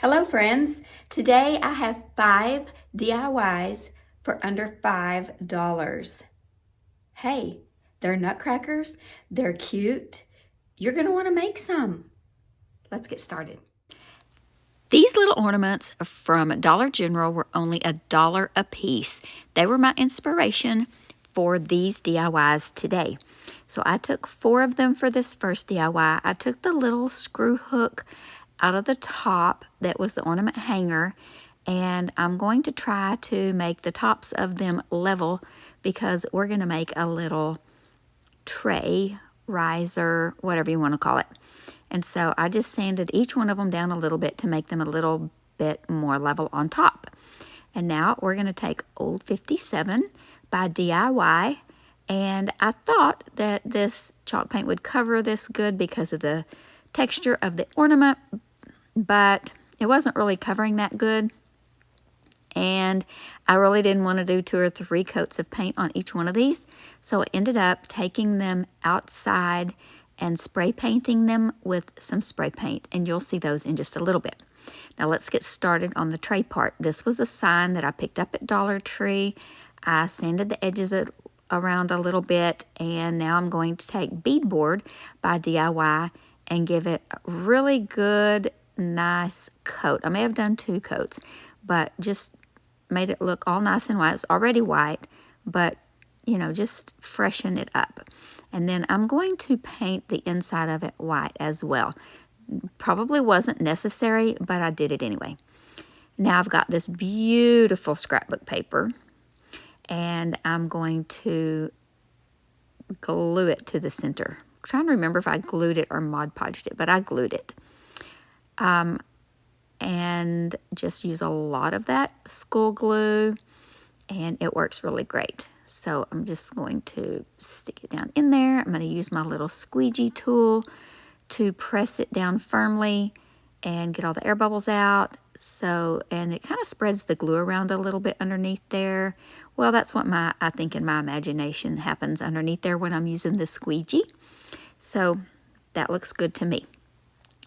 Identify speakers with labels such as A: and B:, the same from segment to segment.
A: Hello friends, today I have 5 DIYs for under $5. Hey, they're nutcrackers, they're cute, you're going to want to make some. Let's get started.
B: These little ornaments from Dollar General were only $1 a piece. They were my inspiration for these DIYs today. So I took 4 of them for this first DIY. I took the little screw hook out of the top that was the ornament hanger, and I'm going to try to make the tops of them level because we're going to make a little tray, riser, whatever you want to call it. And so I just sanded each one of them down a little bit to make them a little bit more level on top. And now we're going to take Old 57 by DIY. And I thought that this chalk paint would cover this good because of the texture of the ornament, but it wasn't really covering that good. And I really didn't want to do 2 or 3 coats of paint on each one of these. So I ended up taking them outside and spray painting them with some spray paint. And you'll see those in just a little bit. Now let's get started on the tray part. This was a sign that I picked up at Dollar Tree. I sanded the edges around a little bit. And now I'm going to take beadboard by DIY and give it a really good, nice coat. I may have done 2 coats, but just made it look all nice and white. It's already white, but you know, just freshen it up. And then I'm going to paint the inside of it white as well. Probably wasn't necessary, but I did it anyway. Now I've got this beautiful scrapbook paper, and I'm going to glue it to the center. I'm trying to remember if I glued it or Mod Podged it, but I glued it. And just use a lot of that school glue, and it works really great. So I'm just going to stick it down in there. I'm going to use my little squeegee tool to press it down firmly and get all the air bubbles out. So, and it kind of spreads the glue around a little bit underneath there. Well, that's what I think in my imagination happens underneath there when I'm using the squeegee. So that looks good to me.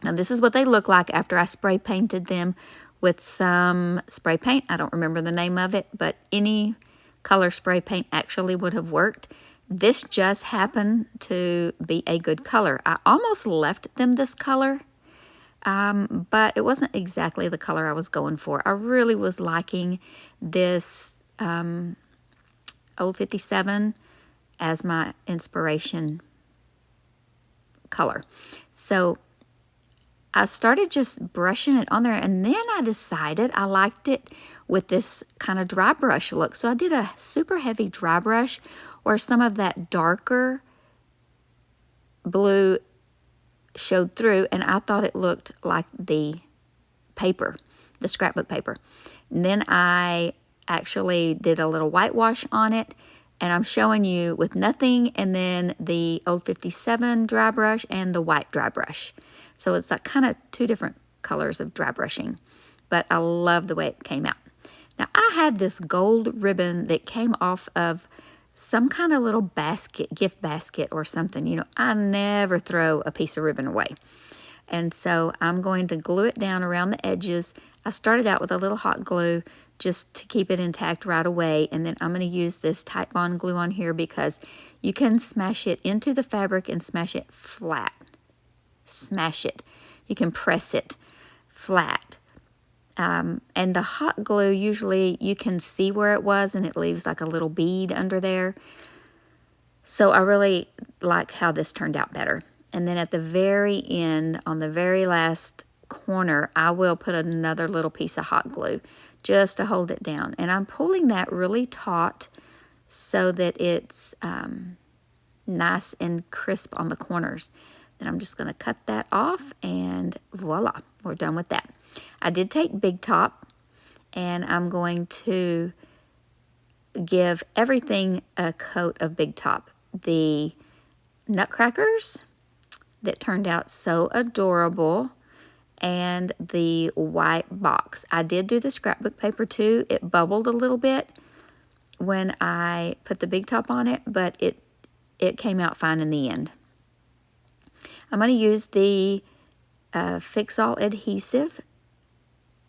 B: Now this is what they look like after I spray painted them with some spray paint. I don't remember the name of it, but any color spray paint actually would have worked. This just happened to be a good color. I almost left them this color, but it wasn't exactly the color I was going for. I really was liking this Old 57 as my inspiration color. So I started just brushing it on there, and then I decided I liked it with this kind of dry brush look. So I did a super heavy dry brush where some of that darker blue showed through, and I thought it looked like the paper, the scrapbook paper. And then I actually did a little whitewash on it, and I'm showing you with nothing, and then the Old 57 dry brush and the white dry brush. So it's like kind of 2 different colors of dry brushing, but I love the way it came out. Now I had this gold ribbon that came off of some kind of little basket, gift basket or something. You know, I never throw a piece of ribbon away. And so I'm going to glue it down around the edges. I started out with a little hot glue just to keep it intact right away. And then I'm going to use this Tite Bond glue on here because you can smash it into the fabric and smash it flat. Smash it. You can press it flat. And the hot glue, usually you can see where it was and it leaves like a little bead under there. So I really like how this turned out better. And then at the very end, on the very last corner, I will put another little piece of hot glue just to hold it down. And I'm pulling that really taut so that it's nice and crisp on the corners. Then I'm just going to cut that off, and voila, we're done with that. I did take Big Top, and I'm going to give everything a coat of Big Top. The nutcrackers that turned out so adorable, and the white box. I did do the scrapbook paper too. It bubbled a little bit when I put the Big Top on it, but it came out fine in the end. I'm going to use the Fix All adhesive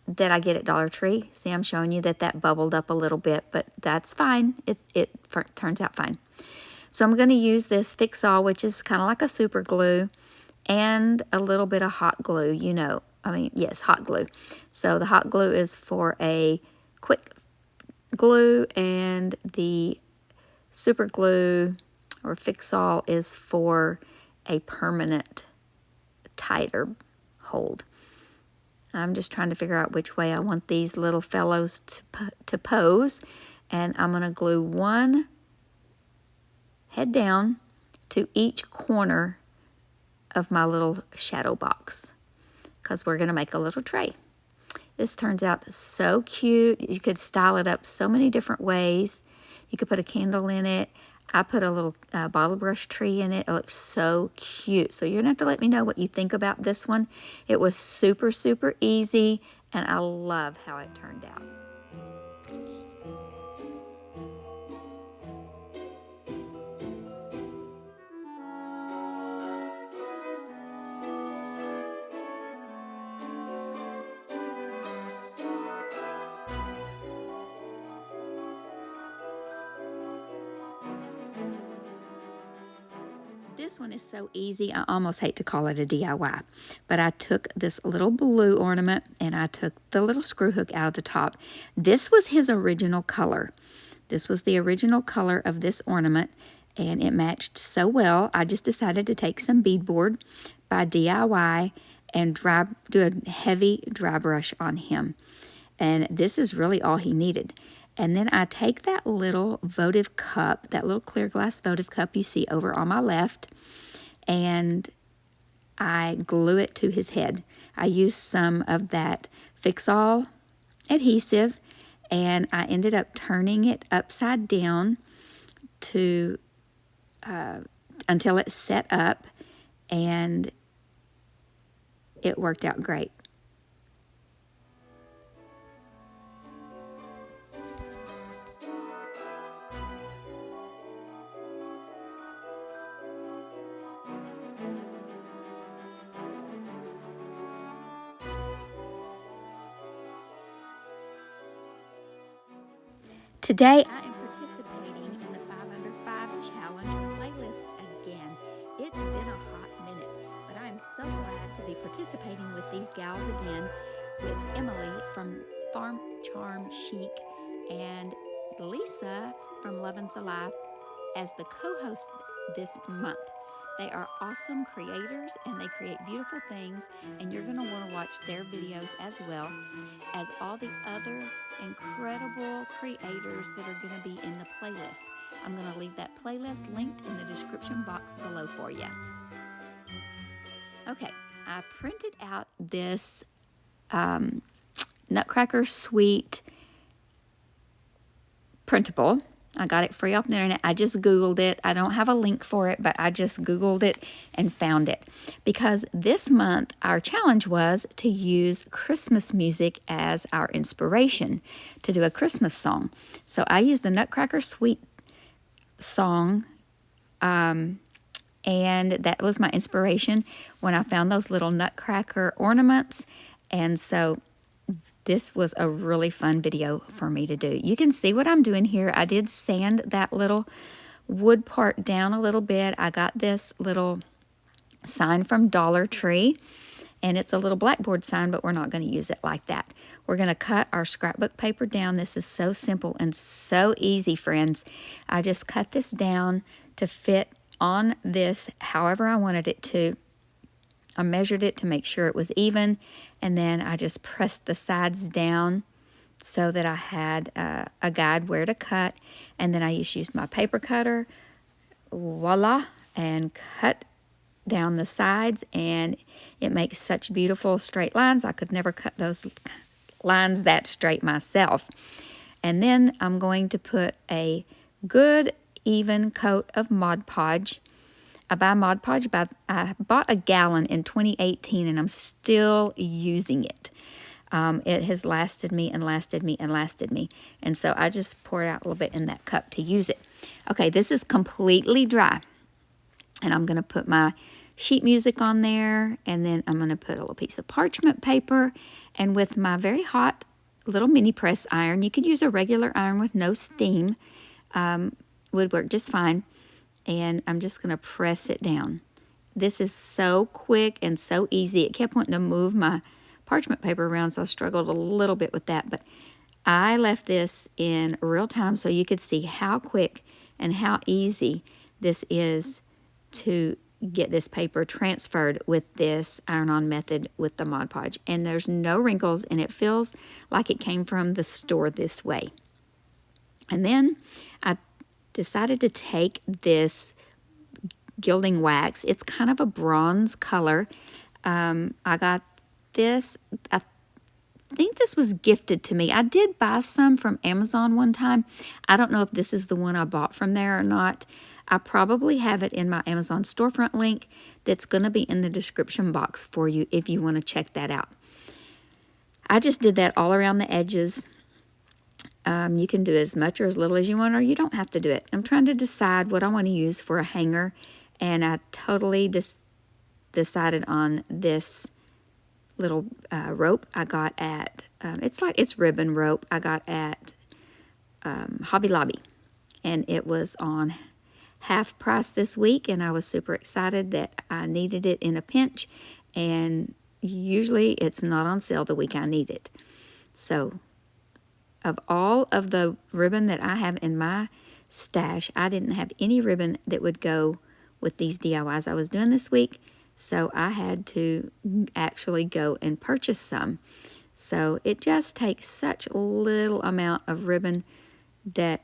B: that I get at Dollar Tree. See, I'm showing you that bubbled up a little bit, but that's fine. It turns out fine. So I'm going to use this Fix-All, which is kind of like a super glue, and a little bit of hot glue, yes, hot glue. So the hot glue is for a quick glue, and the super glue or Fix-All is for a permanent tighter hold. I'm just trying to figure out which way I want these little fellows to pose, and I'm going to glue one head down to each corner of my little shadow box, because we're going to make a little tray. This turns out so cute. You could style it up so many different ways. You could put a candle in it. I put a little bottle brush tree in it. It looks so cute. So you're going to have to let me know what you think about this one. It was super, super easy, and I love how it turned out. This one is so easy, I almost hate to call it a DIY. But I took this little blue ornament and I took the little screw hook out of the top. This was his original color. This was the original color of this ornament, and it matched so well. I just decided to take some beadboard by DIY and do a heavy dry brush on him. And this is really all he needed. And then I take that little votive cup, that little clear glass votive cup you see over on my left, and I glue it to his head. I used some of that Fix-All adhesive, and I ended up turning it upside down to until it set up, and it worked out great. Today, I am participating in the 5 Under 5 Challenge playlist again. It's been a hot minute, but I'm so glad to be participating with these gals again, with Emily from Farm Charm Chic and Lisa from Lovin's the Life as the co-host this month. They are awesome creators, and they create beautiful things, and you're going to want to watch their videos as well as all the other incredible creators that are going to be in the playlist. I'm going to leave that playlist linked in the description box below for you. Okay, I printed out this Nutcracker Suite printable. I got it free off the internet. I just Googled it. I don't have a link for it, but I just Googled it and found it. Because this month, our challenge was to use Christmas music as our inspiration to do a Christmas song. So I used the Nutcracker Suite song, and that was my inspiration when I found those little Nutcracker ornaments. And so this was a really fun video for me to do. You can see what I'm doing here. I did sand that little wood part down a little bit. I got this little sign from Dollar Tree, and it's a little blackboard sign, but we're not going to use it like that. We're going to cut our scrapbook paper down. This is so simple and so easy, friends. I just cut this down to fit on this however I wanted it to. I measured it to make sure it was even, and then I just pressed the sides down so that I had a guide where to cut, and then I just used my paper cutter, voila, and cut down the sides, and it makes such beautiful straight lines. I could never cut those lines that straight myself. And then I'm going to put a good even coat of Mod Podge. I buy Mod Podge, I bought a gallon in 2018, and I'm still using it. It has lasted me and lasted me and lasted me. And so I just poured out a little bit in that cup to use it. Okay, this is completely dry. And I'm going to put my sheet music on there, and then I'm going to put a little piece of parchment paper, and with my very hot little mini press iron, you could use a regular iron with no steam, would work just fine, and I'm just going to press it down. This is so quick and so easy. It kept wanting to move my parchment paper around, so I struggled a little bit with that, but I left this in real time so you could see how quick and how easy this is to get this paper transferred with this iron-on method with the Mod Podge. And there's no wrinkles, and it feels like it came from the store this way. And then I decided to take this gilding wax. It's kind of a bronze color. I got this, I think this was gifted to me. I did buy some from Amazon one time. I don't know if this is the one I bought from there or not. I probably have it in my Amazon storefront link that's going to be in the description box for you if you want to check that out. I just did that all around the edges. You can do as much or as little as you want, or you don't have to do it. I'm trying to decide what I want to use for a hanger, and I totally decided on this little rope I got at, it's ribbon rope I got at Hobby Lobby, and it was on half price this week, and I was super excited that I needed it in a pinch, and usually it's not on sale the week I need it. So of all of the ribbon that I have in my stash, I didn't have any ribbon that would go with these DIYs I was doing this week, so I had to actually go and purchase some. So it just takes such a little amount of ribbon that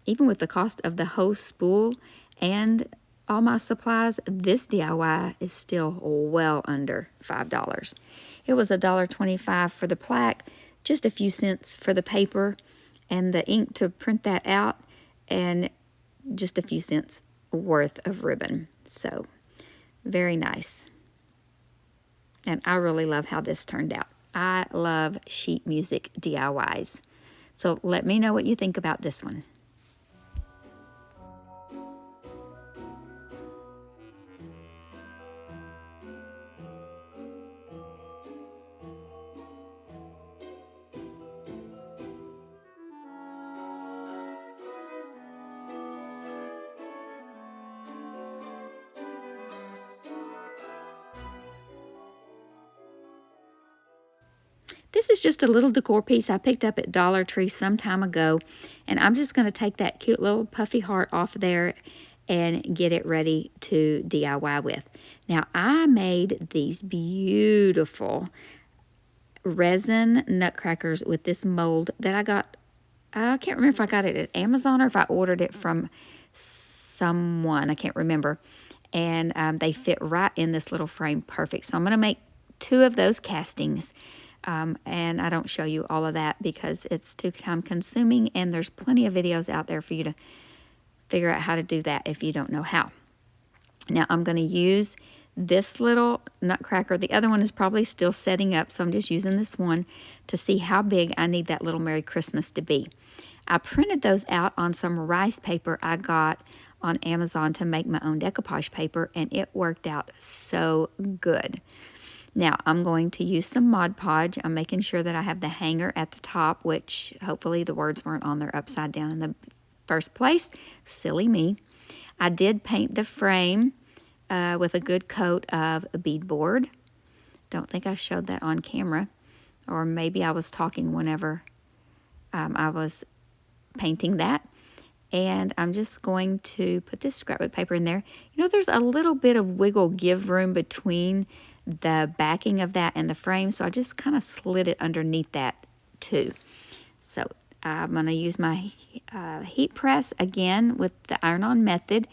B: even with the cost of the whole spool and all my supplies, this DIY is still well under $5. It was $1.25 for the plaque, just a few cents for the paper and the ink to print that out, and just a few cents worth of ribbon. So very nice. And I really love how this turned out. I love sheet music DIYs. So let me know what you think about this one. This is just a little decor piece I picked up at Dollar Tree some time ago, and I'm just going to take that cute little puffy heart off there and get it ready to DIY with. Now, I made these beautiful resin nutcrackers with this mold that I got. I can't remember if I got it at Amazon or if I ordered it from someone. I can't remember. And they fit right in this little frame perfect. So I'm going to make 2 of those castings. And I don't show you all of that because it's too time consuming, and there's plenty of videos out there for you to figure out how to do that if you don't know how. Now I'm going to use this little nutcracker. The other one is probably still setting up, so I'm just using this one to see how big I need that little Merry Christmas to be. I printed those out on some rice paper I got on Amazon to make my own decoupage paper, and it worked out so good. Now, I'm going to use some Mod Podge. I'm making sure that I have the hanger at the top, which hopefully the words weren't on there upside down in the first place. Silly me. I did paint the frame with a good coat of beadboard. Don't think I showed that on camera, or maybe I was talking whenever I was painting that. And I'm just going to put this scrapbook paper in there. You know, there's a little bit of wiggle give room between the backing of that and the frame, so I just kind of slid it underneath that too. So I'm going to use my heat press again with the iron-on method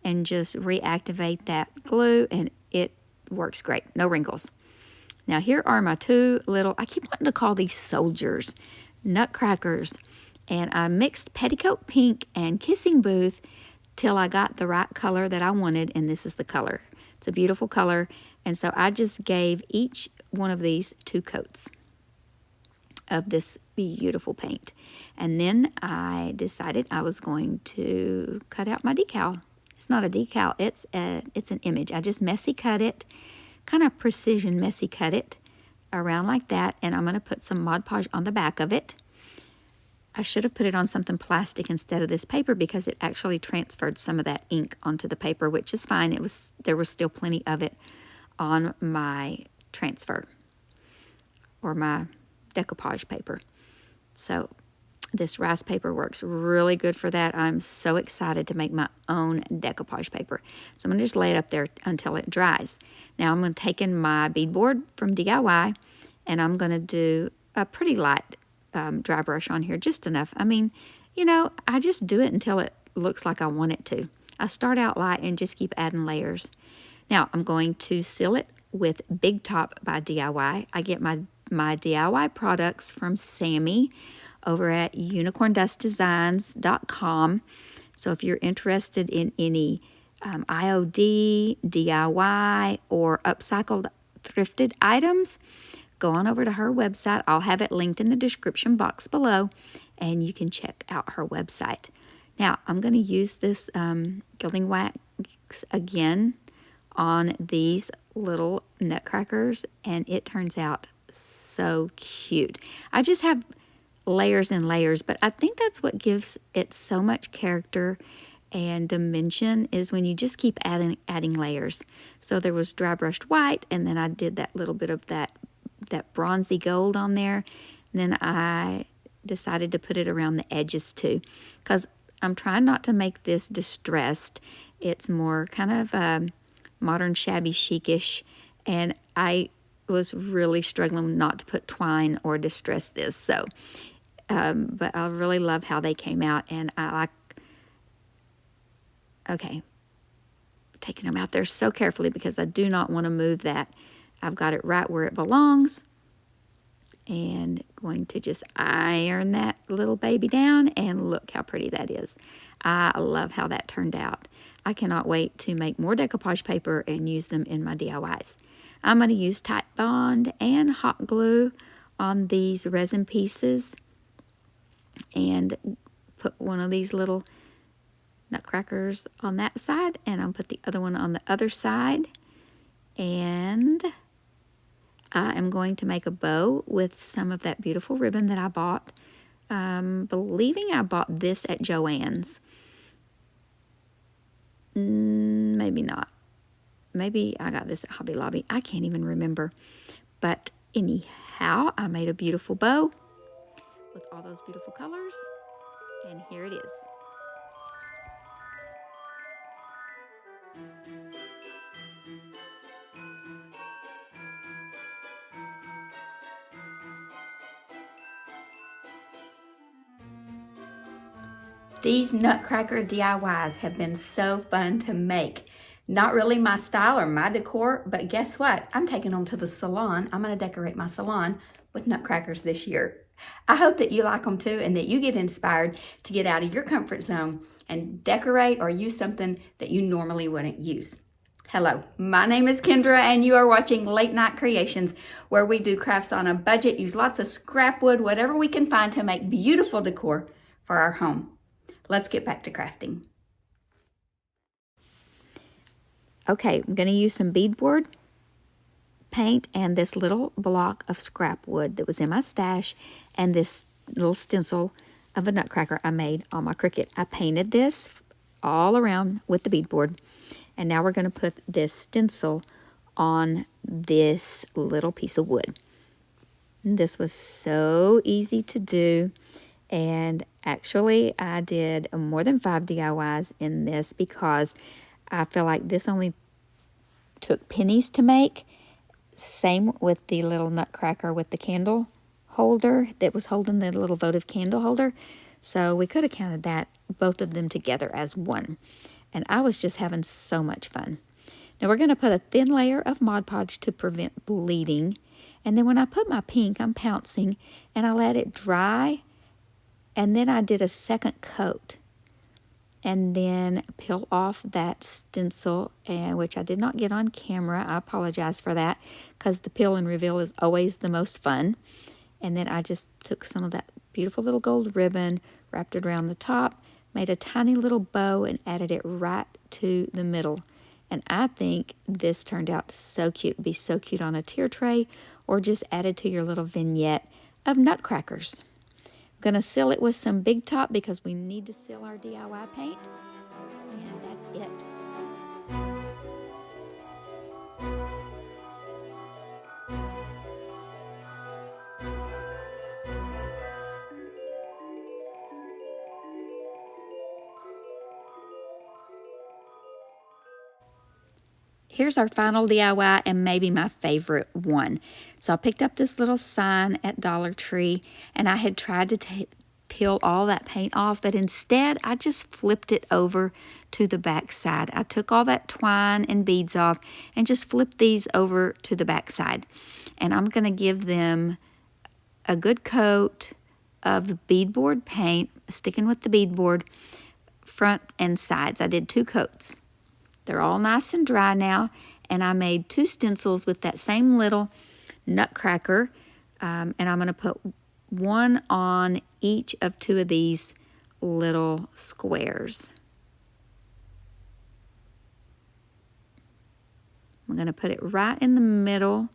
B: and just reactivate that glue, and it works great. No wrinkles. Now here are my 2 little, I keep wanting to call these soldiers, nutcrackers. And I mixed petticoat pink and kissing booth till I got the right color that I wanted, and this is the color. It's a beautiful color, and so I just gave each one of these 2 coats of this beautiful paint. And then I decided I was going to cut out my decal It's not a decal, it's an image. I just messy cut it, kind of precision messy cut it around like that, and I'm going to put some Mod Podge on the back of it. I should have put it on something plastic instead of this paper because it actually transferred some of that ink onto the paper, which is fine. There was still plenty of it on my transfer or my decoupage paper. So this rice paper works really good for that. I'm so excited to make my own decoupage paper. So I'm going to just lay it up there until it dries. Now I'm going to take in my beadboard from DIY, and I'm going to do a pretty light dry brush on here, just enough. I mean, you know, I just do it until it looks like I want it to. I start out light and just keep adding layers. Now I'm going to seal it with Big Top by DIY. I get my DIY products from Sammy over at unicorndustdesigns.com. So if you're interested in any IOD, DIY, or upcycled thrifted items, go on over to her website. I'll have it linked in the description box below, and you can check out her website. Now, I'm going to use this gilding wax again on these little nutcrackers, and it turns out so cute. I just have layers and layers, but I think that's what gives it so much character and dimension, is when you just keep adding layers. So there was dry brushed white, and then I did that little bit of that bronzy gold on there. And then I decided to put it around the edges too, because I'm trying not to make this distressed. It's more kind of modern shabby chicish, and I was really struggling not to put twine or distress this. So but I really love how they came out, and I like, okay, taking them out there so carefully because I do not want to move that. I've got it right where it belongs, and going to just iron that little baby down, and look how pretty that is. I love how that turned out. I cannot wait to make more decoupage paper and use them in my DIYs. I'm going to use Tite Bond and hot glue on these resin pieces and put one of these little nutcrackers on that side, and I'll put the other one on the other side. And I am going to make a bow with some of that beautiful ribbon that I bought. Believing I bought this at Joann's. Maybe not. Maybe I got this at Hobby Lobby. I can't even remember. But anyhow, I made a beautiful bow with all those beautiful colors. And here it is.
A: These Nutcracker DIYs have been so fun to make. Not really my style or my decor, but guess what? I'm taking them to the salon. I'm going to decorate my salon with nutcrackers this year. I hope that you like them too, and that you get inspired to get out of your comfort zone and decorate or use something that you normally wouldn't use. Hello, my name is Kendra, and you are watching Late Night Creations, where we do crafts on a budget, use lots of scrap wood, whatever we can find to make beautiful decor for our home. Let's get back to crafting.
B: Okay, I'm going to use some beadboard paint and this little block of scrap wood that was in my stash, and this little stencil of a nutcracker I made on my Cricut. I painted this all around with the beadboard, and now we're going to put this stencil on this little piece of wood. And this was so easy to do, and actually I did more than 5 DIYs in this because I feel like this only took pennies to make. Same with the little nutcracker with the candle holder that was holding the little votive candle holder. So we could have counted that, both of them together, as one. And I was just having so much fun. Now we're going to put a thin layer of Mod Podge to prevent bleeding. And then when I put my pink, I'm pouncing, and I let it dry. And then I did a second coat. And then peel off that stencil, which I did not get on camera. I apologize for that, because the peel and reveal is always the most fun. And then I just took some of that beautiful little gold ribbon, wrapped it around the top, made a tiny little bow and added it right to the middle. And I think this turned out so cute. It'd be so cute on a tier tray or just added to your little vignette of nutcrackers. I'm going to seal it with some Big Top because we need to seal our DIY paint. And that's it. Here's our final DIY and maybe my favorite one. So I picked up this little sign at Dollar Tree and I had tried to peel all that paint off, but instead I just flipped it over to the back side. I took all that twine and beads off and just flipped these over to the back side. And I'm going to give them a good coat of beadboard paint, sticking with the beadboard, front and sides. I did 2 coats. They're all nice and dry now, and I made 2 stencils with that same little nutcracker, and I'm going to put one on each of 2 of these little squares. I'm going to put it right in the middle,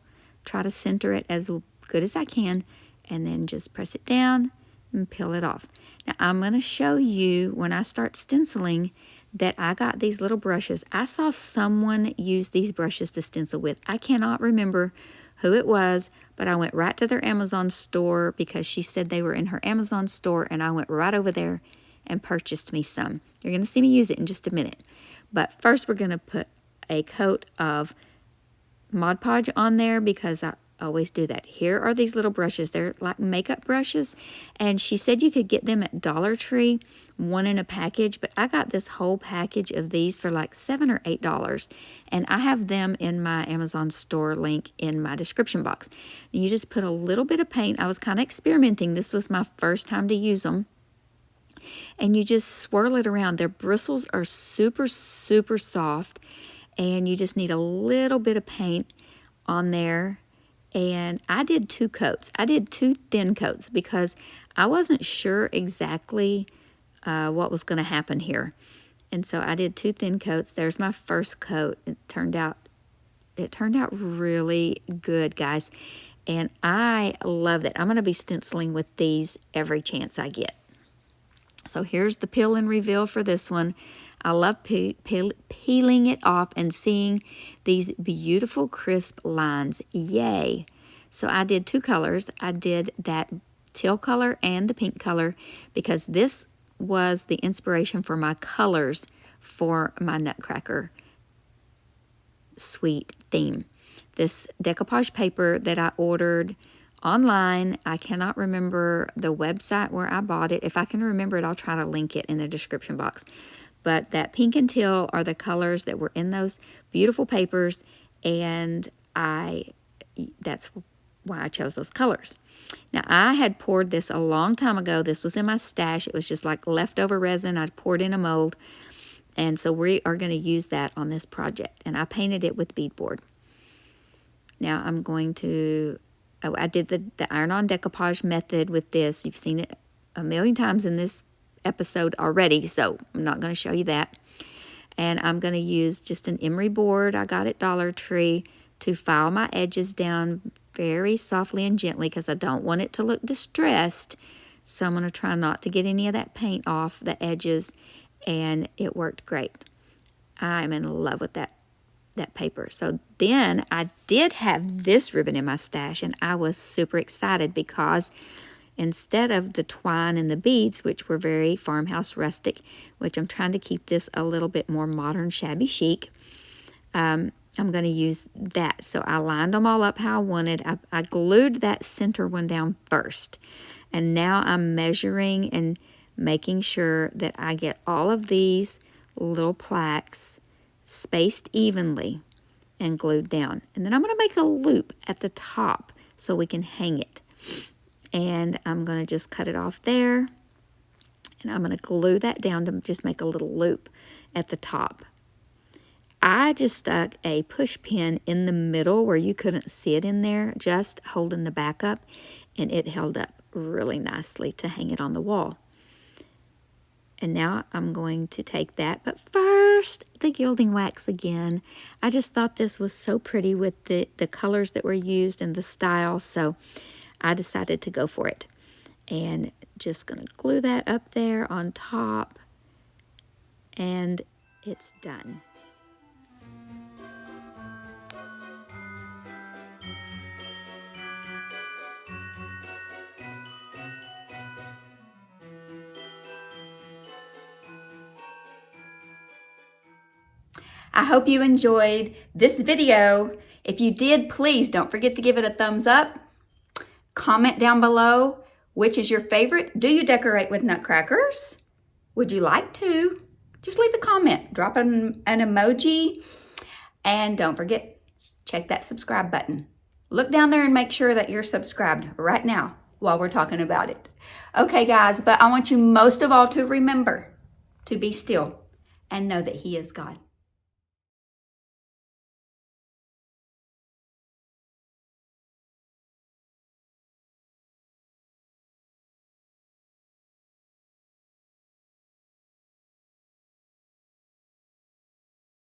B: try to center it as good as I can, and then just press it down and peel it off. Now I'm going to show you when I start stenciling that I got these little brushes. I saw someone use these brushes to stencil with. I cannot remember who it was, but I went right to their Amazon store because she said they were in her Amazon store, and I went right over there and purchased me some. You're going to see me use it in just a minute. But first we're going to put a coat of Mod Podge on there because I always do that. Here are these little brushes. They're like makeup brushes, and she said you could get them at Dollar Tree, 1 in a package, but I got this whole package of these for like $7 or $8, and I have them in my Amazon store link in my description box. And you just put a little bit of paint. I was kind of experimenting. This was my first time to use them. And you just swirl it around. Their bristles are super, super soft, and you just need a little bit of paint on there. And I did 2 coats. I did 2 thin coats because I wasn't sure exactly what was going to happen here. And so I did 2 thin coats. There's my first coat. It turned out really good, guys. And I love it. I'm going to be stenciling with these every chance I get. So here's the peel and reveal for this one. I love peeling it off and seeing these beautiful crisp lines. Yay! So I did 2 colors. I did that teal color and the pink color because this was the inspiration for my colors for my Nutcracker suite theme. This decoupage paper that I ordered online, I cannot remember the website where I bought it. If I can remember it, I'll try to link it in the description box. But that pink and teal are the colors that were in those beautiful papers, and that's why I chose those colors. Now, I had poured this a long time ago. This was in my stash. It was just like leftover resin. I'd poured in a mold, and so we are going to use that on this project, and I painted it with beadboard. Now, I'm going to... Oh, I did the iron-on decoupage method with this. You've seen it a million times in this episode already, so I'm not going to show you that. And I'm going to use just an emery board I got at Dollar Tree to file my edges down very softly and gently because I don't want it to look distressed. So I'm going to try not to get any of that paint off the edges, and it worked great. I'm in love with that paper. So then I did have this ribbon in my stash, and I was super excited because instead of the twine and the beads, which were very farmhouse rustic, which I'm trying to keep this a little bit more modern, shabby chic, I'm going to use that. So I lined them all up how I wanted. I glued that center one down first, and now I'm measuring and making sure that I get all of these little plaques spaced evenly and glued down. And then I'm going to make a loop at the top so we can hang it. And I'm going to just cut it off there. And I'm going to glue that down to just make a little loop at the top. I just stuck a push pin in the middle where you couldn't see it in there, just holding the back up, and it held up really nicely to hang it on the wall. And now I'm going to take that. But first, the gilding wax again. I just thought this was so pretty with the colors that were used and the style. So I decided to go for it. And just going to glue that up there on top. And it's done.
A: I hope you enjoyed this video. If you did, please don't forget to give it a thumbs up. Comment down below which is your favorite. Do you decorate with nutcrackers? Would you like to? Just leave a comment. Drop an emoji. And don't forget, check that subscribe button. Look down there and make sure that you're subscribed right now while we're talking about it. Okay, guys, but I want you most of all to remember to be still and know that He is God.